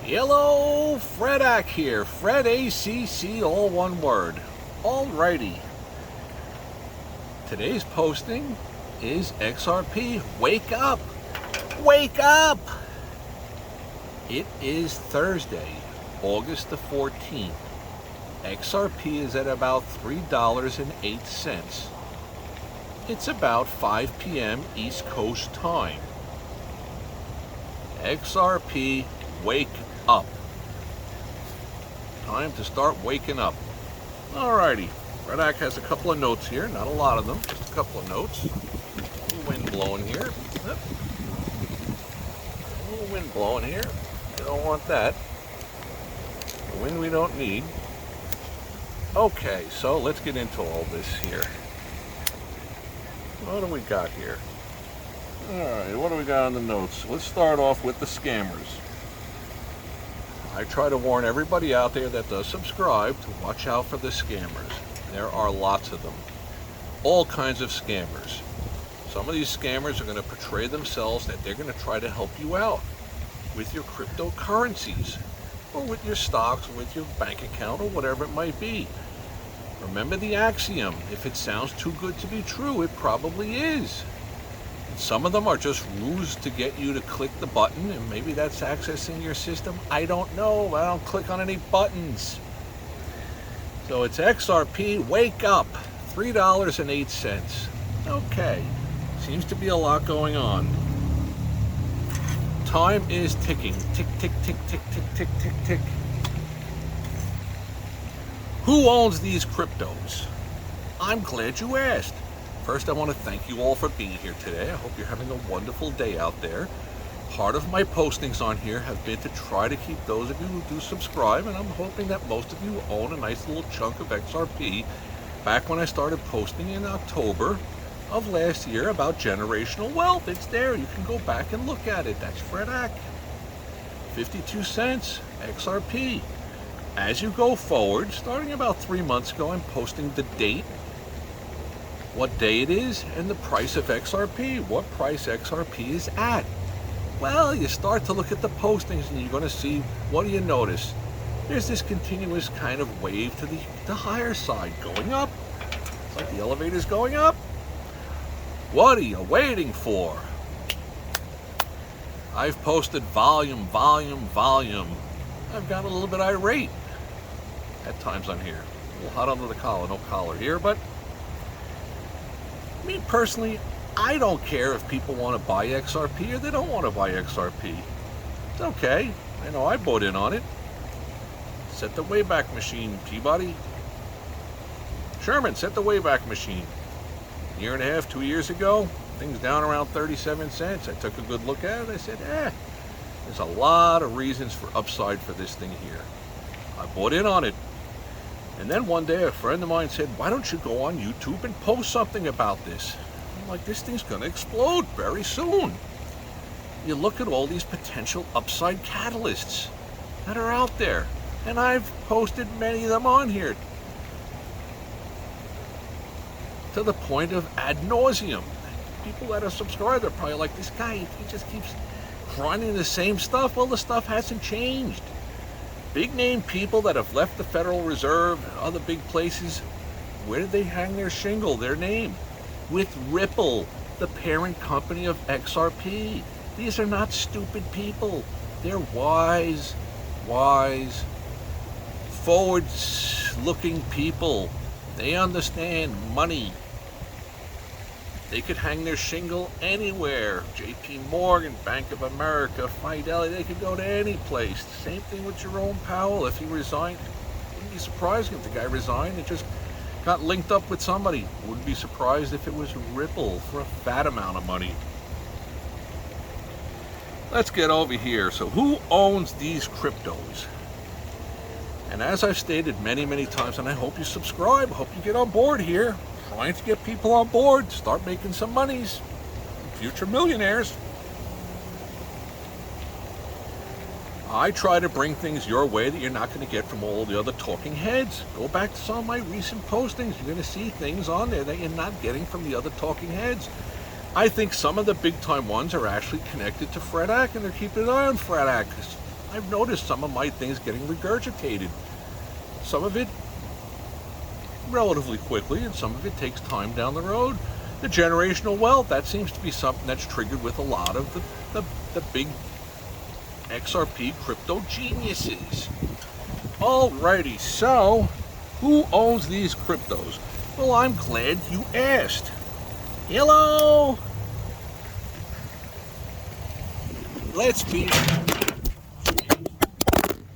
Hello, Fredak here. Fred ACC, all one word. Alrighty. Today's posting is XRP. Wake up! Wake up! It is Thursday, August the 14th. XRP is at about $3.08. It's about 5 p.m. East Coast time. XRP, wake up. Time to start waking up. Alrighty, Fredak has a couple of notes here, not a lot of them, just a couple of notes. A little wind blowing here. A little wind blowing here. You don't want that. The wind we don't need. Okay, so let's get into all this here. What do we got here? Alright, what do we got on the notes? Let's start off with the scammers. I try to warn everybody out there that does subscribe to watch out for the scammers. There are lots of them. All kinds of scammers. Some of these scammers are going to portray themselves that they're going to try to help you out with your cryptocurrencies, or with your stocks, or with your bank account, or whatever it might be. Remember the axiom, if it sounds too good to be true, it probably is. Some of them are just ruses to get you to click the button, and maybe that's accessing your system. I don't know. I don't click on any buttons. So it's XRP, wake up, $3.08. Okay, seems to be a lot going on. Time is ticking. Tick, tick, tick, tick, tick, tick, tick, tick. Who owns these cryptos? I'm glad you asked. First, I want to thank you all for being here today. I hope you're having a wonderful day out there. Part of my postings on here have been to try to keep those of you who do subscribe, and I'm hoping that most of you own a nice little chunk of XRP. Back when I started posting in October of last year about generational wealth, it's there. You can go back and look at it. That's Fredak. 52 cents, XRP. As you go forward, starting about 3 months ago, I'm posting the date, what day it is, and the price of XRP, what price XRP is at. Well, you start to look at the postings and you're going to see, what do you notice? There's this continuous kind of wave to the higher side, going up. It's like the elevator's going up. What are you waiting for? I've posted volume. I've got a little bit irate at times on here. A little hot under the collar, no collar here, but me personally, I don't care if people want to buy XRP or they don't want to buy XRP. It's okay. I know I bought in on it. Set the Wayback Machine, Peabody. Sherman, set the Wayback Machine. A year and a half, 2 years ago, things down around 37 cents. I took a good look at it. I said, there's a lot of reasons for upside for this thing here. I bought in on it. And then one day a friend of mine said, why don't you go on YouTube and post something about this? I'm like, this thing's going to explode very soon. You look at all these potential upside catalysts that are out there. And I've posted many of them on here, to the point of ad nauseum. People that are subscribed are probably like, this guy, he just keeps grinding the same stuff. Well, the stuff hasn't changed. Big name people that have left the Federal Reserve and other big places, where did they hang their shingle, their name? With Ripple, the parent company of XRP. These are not stupid people. They're wise, forward-looking people. They understand money. They could hang their shingle anywhere. JP Morgan, Bank of America, Fidelity, they could go to any place. Same thing with Jerome Powell. If he resigned, wouldn't be surprising if the guy resigned and just got linked up with somebody. Wouldn't be surprised if it was Ripple for a fat amount of money. Let's get over here. So who owns these cryptos? And as I've stated many times, and I hope you subscribe, I hope you get on board here. Trying to get people on board, start making some monies. Future millionaires. I try to bring things your way that you're not going to get from all the other talking heads. Go back to some of my recent postings. You're going to see things on there that you're not getting from the other talking heads. I think some of the big time ones are actually connected to Fredak, and they're keeping an eye on Fredak. I've noticed some of my things getting regurgitated. Some of it relatively quickly, and some of it takes time down the road. The generational wealth, that seems to be something that's triggered with a lot of the big XRP crypto geniuses. Alrighty, so who owns these cryptos? Well, I'm glad you asked. Hello? Let's be...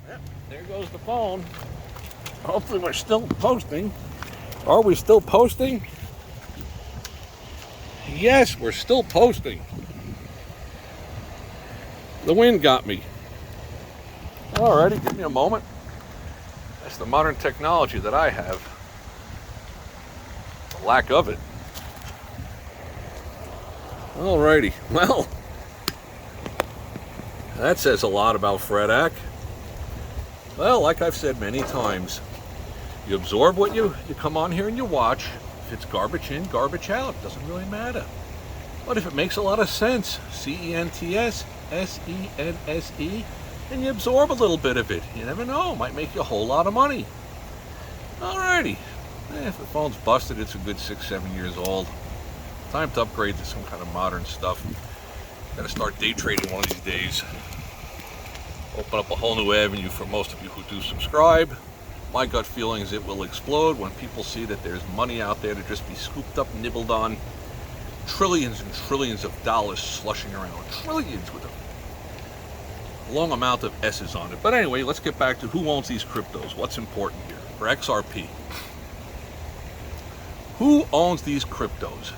Yep, there goes the phone. Hopefully we're still posting. Are we still posting? Yes, we're still posting. The wind got me. Alrighty, give me a moment. That's the modern technology that I have. The lack of it. Alrighty, well, that says a lot about FredAC. Well, like I've said many times, you absorb what you come on here and you watch. If it's garbage in, garbage out, doesn't really matter. But if it makes a lot of sense, CENTS, SENSE, and you absorb a little bit of it, you never know, it might make you a whole lot of money. Alrighty, if the phone's busted, it's a good 6-7 years old. Time to upgrade to some kind of modern stuff. Gotta start day trading one of these days. Open up a whole new avenue for most of you who do subscribe. My gut feeling is it will explode when people see that there's money out there to just be scooped up, nibbled on. Trillions and trillions of dollars slushing around. Trillions with a long amount of S's on it. But anyway, let's get back to who owns these cryptos. What's important here for XRP? Who owns these cryptos?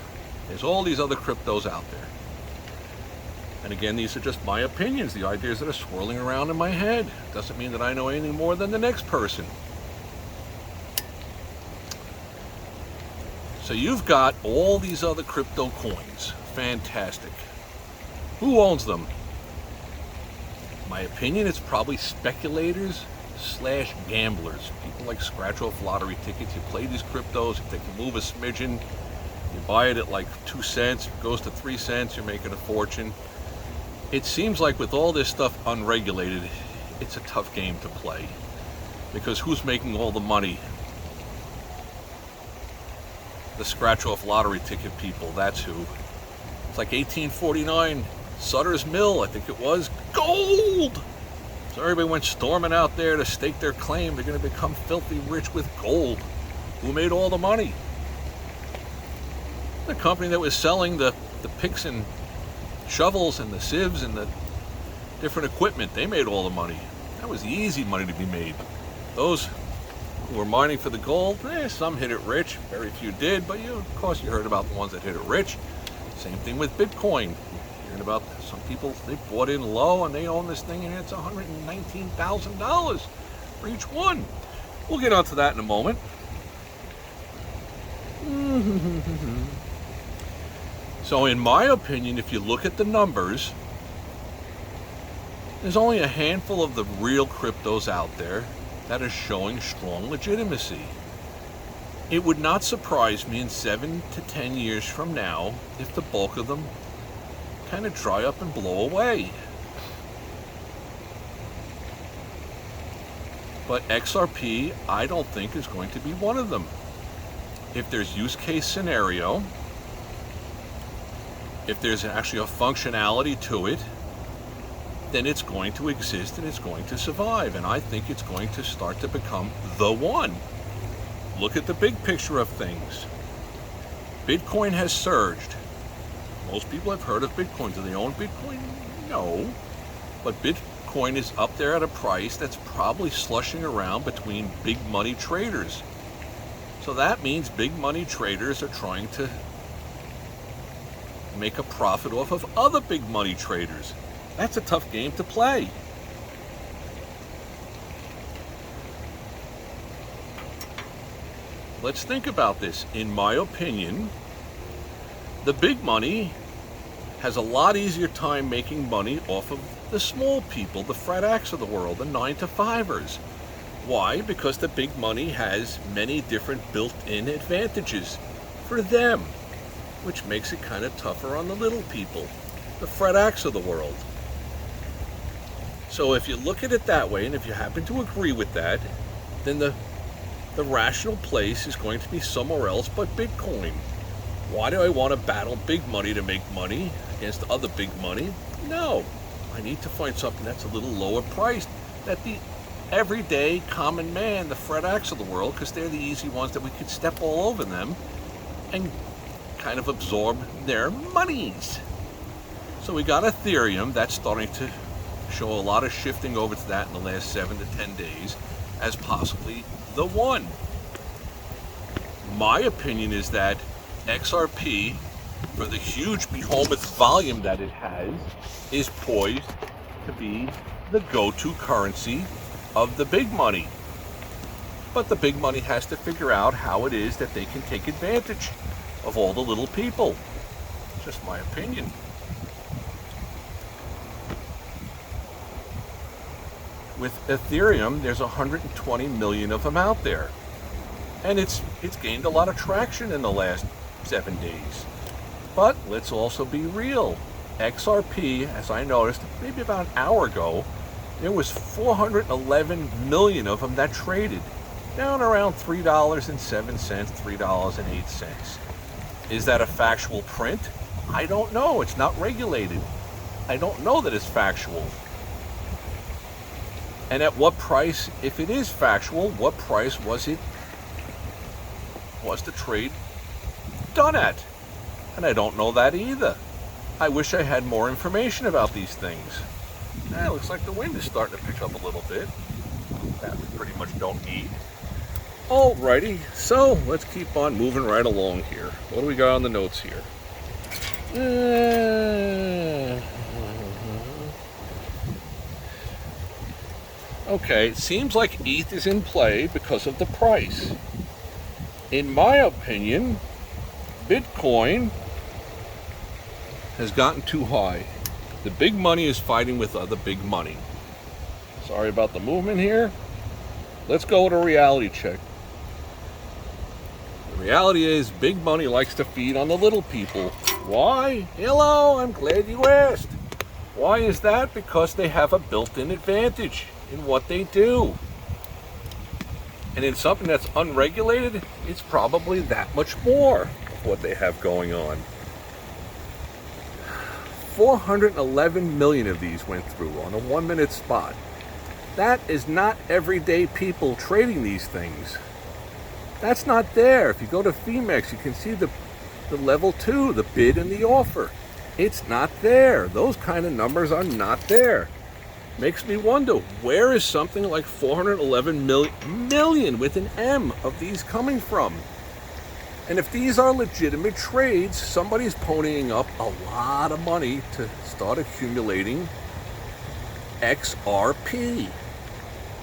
There's all these other cryptos out there. And again, these are just my opinions, the ideas that are swirling around in my head. Doesn't mean that I know anything more than the next person. So you've got all these other crypto coins. Fantastic. Who owns them? My opinion, it's probably speculators / gamblers. People like scratch off lottery tickets. You play these cryptos, if they can move a smidgen, you buy it at like 2 cents, it goes to 3 cents, you're making a fortune. It seems like with all this stuff unregulated, it's a tough game to play. Because who's making all the money? The scratch-off lottery ticket people, that's who. It's like 1849, Sutter's Mill, I think it was, gold! So everybody went storming out there to stake their claim. They're going to become filthy rich with gold. Who made all the money? The company that was selling the picks and shovels and the sieves and the different equipment, they made all the money. That was the easy money to be made. Those who were mining for the gold, some hit it rich, very few did, but of course you heard about the ones that hit it rich. Same thing with Bitcoin. Hearing about some people, they bought in low and they own this thing and it's $119,000 for each one. We'll get onto that in a moment. So in my opinion, if you look at the numbers, there's only a handful of the real cryptos out there that are showing strong legitimacy. It would not surprise me in 7 to 10 years from now if the bulk of them kind of dry up and blow away. But XRP, I don't think is going to be one of them. If there's use case scenario, if there's actually a functionality to it, then it's going to exist and it's going to survive. And I think it's going to start to become the one. Look at the big picture of things. Bitcoin has surged. Most people have heard of Bitcoin. Do they own Bitcoin? No. But Bitcoin is up there at a price that's probably slushing around between big money traders. So that means big money traders are trying to make a profit off of other big money traders. That's a tough game to play. Let's think about this. In my opinion, the big money has a lot easier time making money off of the small people, the FredACs of the world, the 9-to-5ers. Why? Because the big money has many different built-in advantages for them, which makes it kind of tougher on the little people, the FredACs of the world. So if you look at it that way, and if you happen to agree with that, then the rational place is going to be somewhere else but Bitcoin. Why do I want to battle big money to make money against other big money? No, I need to find something that's a little lower priced, that the everyday common man, the Fred Acts of the world, because they're the easy ones that we could step all over them and kind of absorb their monies. So we got Ethereum that's starting to show a lot of shifting over to that in the last 7 to 10 days as possibly the one. My opinion is that XRP, for the huge behemoth volume that it has, is poised to be the go-to currency of the big money. But the big money has to figure out how it is that they can take advantage of all the little people. Just my opinion. With Ethereum, there's 120 million of them out there. And it's gained a lot of traction in the last 7 days. But let's also be real. XRP, as I noticed maybe about an hour ago, there was 411 million of them that traded, down around $3.07, $3.08. Is that a factual print? I don't know. It's not regulated. I don't know that it's factual. And at what price, if it is factual, what price was the trade done at? And I don't know that either. I wish I had more information about these things. It looks like the wind is starting to pick up a little bit. That we pretty much don't need. Alrighty, so let's keep on moving right along here. What do we got on the notes here? Okay, it seems like ETH is in play because of the price. In my opinion, Bitcoin has gotten too high. The big money is fighting with other big money. Sorry about the movement here. Let's go with a reality check. The reality is big money likes to feed on the little people. Why? Hello, I'm glad you asked. Why is that? Because they have a built-in advantage in what they do. And in something that's unregulated, it's probably that much more of what they have going on. 411 million of these went through on a 1 minute spot. That is not everyday people trading these things. That's not there. If you go to Phemex, you can see the level 2, the bid and the offer. It's not there. Those kind of numbers are not there. Makes me wonder, where is something like 411 million with an M of these coming from? And if these are legitimate trades, somebody's ponying up a lot of money to start accumulating XRP.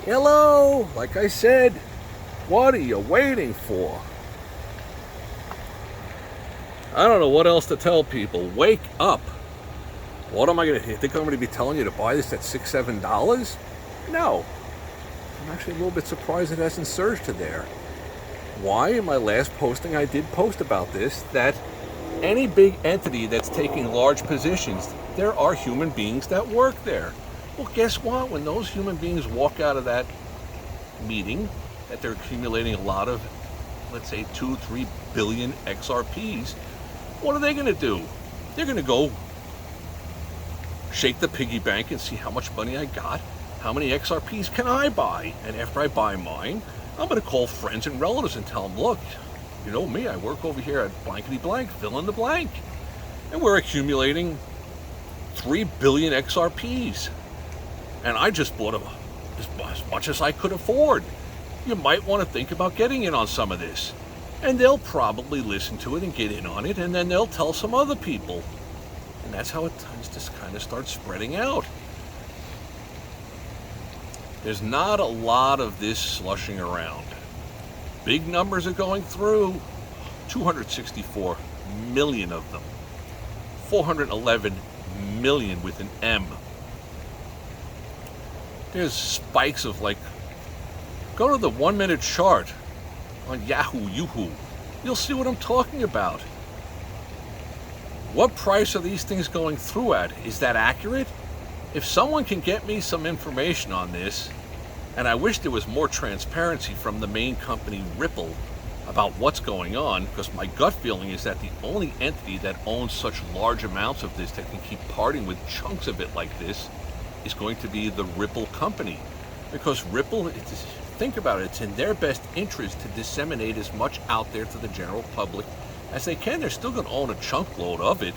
Hello, like I said, what are you waiting for? I don't know what else to tell people. Wake up. What am I going to think I'm going to be telling you to buy this at $6, $7? No. I'm actually a little bit surprised it hasn't surged to there. Why? In my last posting, I did post about this, that any big entity that's taking large positions, there are human beings that work there. Well, guess what? When those human beings walk out of that meeting, that they're accumulating a lot of, let's say, 2-3 billion XRPs, what are they going to do? They're going to go shake the piggy bank and see how much money I got, how many XRPs can I buy, and after I buy mine, I'm going to call friends and relatives and tell them, look, you know me, I work over here at blankety blank, fill in the blank, and we're accumulating 3 billion XRPs, and I just bought as much as I could afford. You might want to think about getting in on some of this, and they'll probably listen to it and get in on it, and then they'll tell some other people. And that's how it tends to kind of start spreading out. There's not a lot of this slushing around. Big numbers are going through. 264 million of them. 411 million with an M. There's spikes of like, go to the 1 minute chart on Yahoo, Yoo-hoo. You'll see what I'm talking about. What price are these things going through at? Is that accurate? If someone can get me some information on this, and I wish there was more transparency from the main company, Ripple, about what's going on, because my gut feeling is that the only entity that owns such large amounts of this that can keep parting with chunks of it like this is going to be the Ripple company. Because Ripple, think about it, it's in their best interest to disseminate as much out there to the general public as they can. They're still going to own a chunk load of it.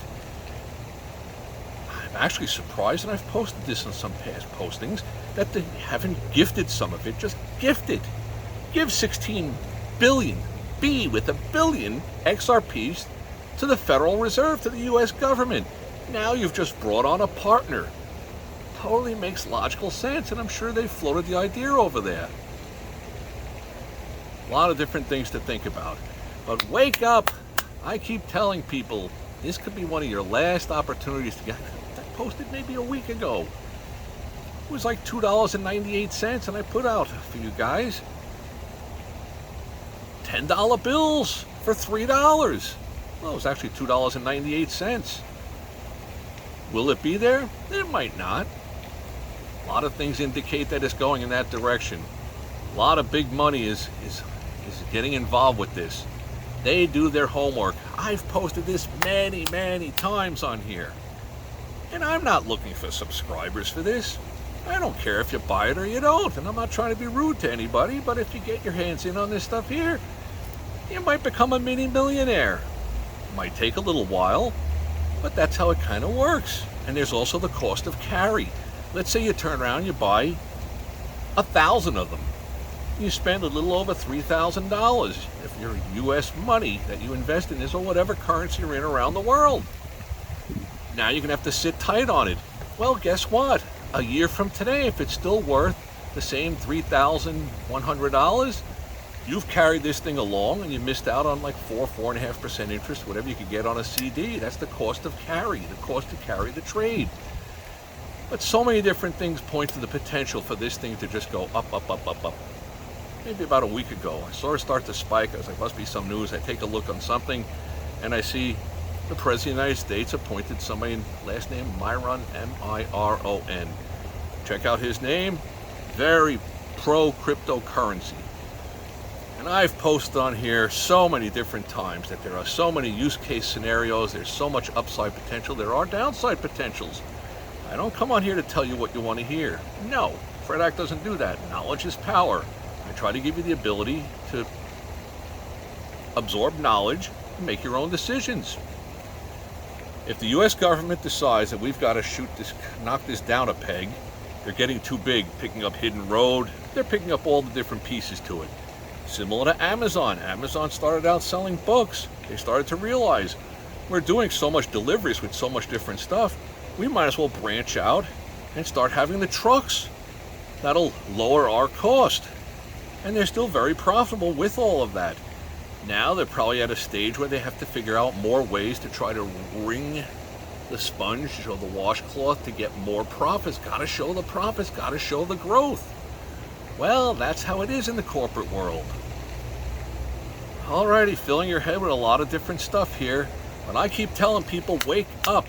I'm actually surprised, and I've posted this in some past postings, that they haven't gifted some of it. Just gift it. Give 16 billion, B with a billion, XRPs to the Federal Reserve, to the US government. Now you've just brought on a partner. Totally makes logical sense, and I'm sure they floated the idea over there. A lot of different things to think about. But wake up! I keep telling people, this could be one of your last opportunities to get... I posted maybe a week ago. It was like $2.98, and I put out for you guys $10 bills for $3. Well, it was actually $2.98. Will it be there? It might not. A lot of things indicate that it's going in that direction. A lot of big money is getting involved with this. They do their homework. I've posted this many, many times on here. And I'm not looking for subscribers for this. I don't care if you buy it or you don't. And I'm not trying to be rude to anybody, but if you get your hands in on this stuff here, you might become a mini millionaire. It might take a little while, but that's how it kind of works. And there's also the cost of carry. Let's say you turn around, you buy 1,000 of them. You spend a little over $3,000 if your U.S. money that you invest in this or whatever currency you're in around the world. Now you're going to have to sit tight on it. Well, guess what? A year from today, if it's still worth the same $3,100, you've carried this thing along and you missed out on like 4.5% interest, whatever you could get on a CD. That's the cost of carry, the cost to carry the trade. But so many different things point to the potential for this thing to just go up, up, up, up, up. Maybe about a week ago, I saw it start to spike. I was like, must be some news. I take a look on something, and I see the President of the United States appointed somebody, last name Miron, M-I-R-O-N. Check out his name. Very pro-cryptocurrency. And I've posted on here so many different times that there are so many use case scenarios. There's so much upside potential. There are downside potentials. I don't come on here to tell you what you want to hear. No, Fred Act doesn't do that. Knowledge is power. I try to give you the ability to absorb knowledge and make your own decisions. If the U.S. government decides that we've got to knock this down a peg, they're getting too big, picking up Hidden Road, they're picking up all the different pieces to it. Similar to Amazon. Amazon started out selling books. They started to realize we're doing so much deliveries with so much different stuff, we might as well branch out and start having the trucks. That'll lower our cost. And they're still very profitable with all of that. Now they're probably at a stage where they have to figure out more ways to try to wring the sponge or the washcloth to get more profits. Gotta show the profits, gotta show the growth. Well, that's how it is in the corporate world. Alrighty, filling your head with a lot of different stuff here. But I keep telling people, wake up.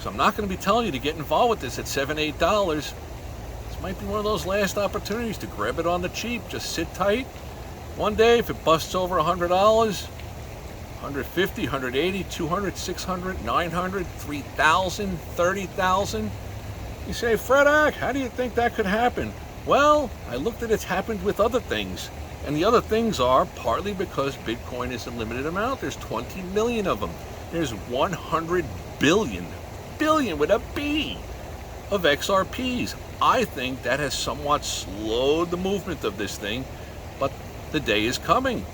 So I'm not going to be telling you to get involved with this at $7, $8. This might be one of those last opportunities to grab it on the cheap. Just sit tight. One day, if it busts over $100, $150, $180, $200, $600, $900, $3,000, $30,000, you say, Fred Ack, how do you think that could happen? Well, I looked at it's happened with other things. And the other things are partly because Bitcoin is a limited amount. There's 20 million of them. There's 100 billion with a B of XRPs. I think that has somewhat slowed the movement of this thing, but the day is coming.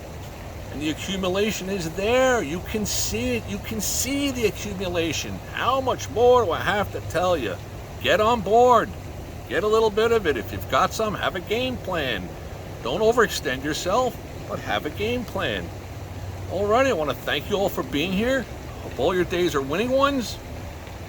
And the accumulation is there. You can see it. You can see the accumulation. How much more do I have to tell you? Get on board. Get a little bit of it. If you've got some, have a game plan. Don't overextend yourself, but have a game plan. Alrighty, I want to thank you all for being here. Hope all your days are winning ones.